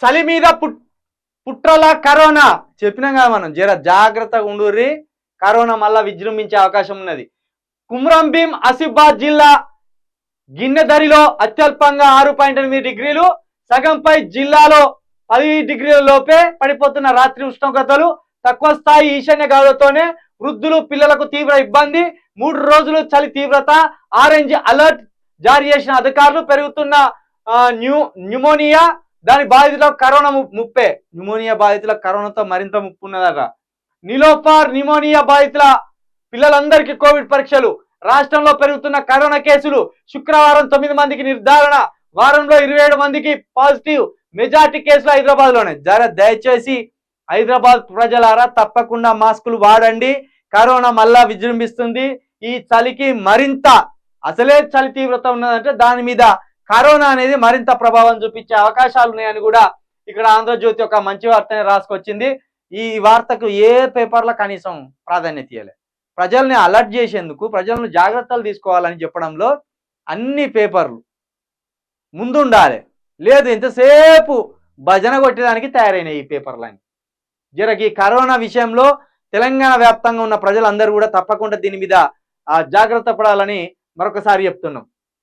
చలి మీద పుట్రల కరోనా చెప్పినాం కదా మనం, జర జాగ్రత్తగా ఉండుర్రి, కరోనా మళ్ళా విజృంభించే అవకాశం ఉన్నది. కుమ్రం భీం ఆసిఫాబాద్ జిల్లా గిన్నెదరిలో అత్యల్పంగా 6.8 డిగ్రీలు, సగంపై జిల్లాలో 10 డిగ్రీల లోపే పడిపోతున్న రాత్రి ఉష్ణోగ్రతలు. తక్కువ స్థాయి ఈశాన్య గాలులతోనే వృద్ధులు పిల్లలకు తీవ్ర ఇబ్బంది. 3 రోజులు చలి తీవ్రత. ఆరెంజ్ అలర్ట్ జారీ చేసిన అధికారులు. పెరుగుతున్న న్యూమోనియా, దాని బాధితులకు కరోనా ముప్పే. న్యూమోనియా బాధితులకు కరోనాతో మరింత ముప్పు ఉన్నదట. నిలోఫర్ న్యూమోనియా బాధితుల పిల్లలందరికీ కోవిడ్ పరీక్షలు. రాష్ట్రంలో పెరుగుతున్న కరోనా కేసులు. శుక్రవారం 9 మందికి నిర్ధారణ. వారంలో 27 మందికి పాజిటివ్. మెజార్టీ కేసులు హైదరాబాద్ లోనే. దయచేసి హైదరాబాద్ ప్రజలారా తప్పకుండా మాస్కులు వాడండి. కరోనా మళ్ళా విజృంభిస్తుంది. ఈ చలికి మరింత, అసలే చలి తీవ్రత ఉన్నదంటే దాని మీద కరోనా అనేది మరింత ప్రభావం చూపించే అవకాశాలు ఉన్నాయని కూడా ఇక్కడ ఆంధ్రజ్యోతి ఒక మంచి వార్తని రాసుకొచ్చింది. ఈ వార్తకు ఏ పేపర్లో కనీసం ప్రాధాన్యత ఇవ్వలేదు. ప్రజల్ని అలర్ట్ చేసేందుకు, ప్రజలను జాగ్రత్తలు తీసుకోవాలని చెప్పడంలో అన్ని పేపర్లు ముందుండాలి. లేదు ఎంతసేపు భజన కొట్టడానికి తయారైనాయి ఈ పేపర్లని. జరగి కరోనా విషయంలో తెలంగాణ వ్యాప్తంగా ఉన్న ప్రజలందరూ కూడా తప్పకుండా దీని మీద జాగ్రత్త పడాలని మరొకసారి చెప్తున్నాం.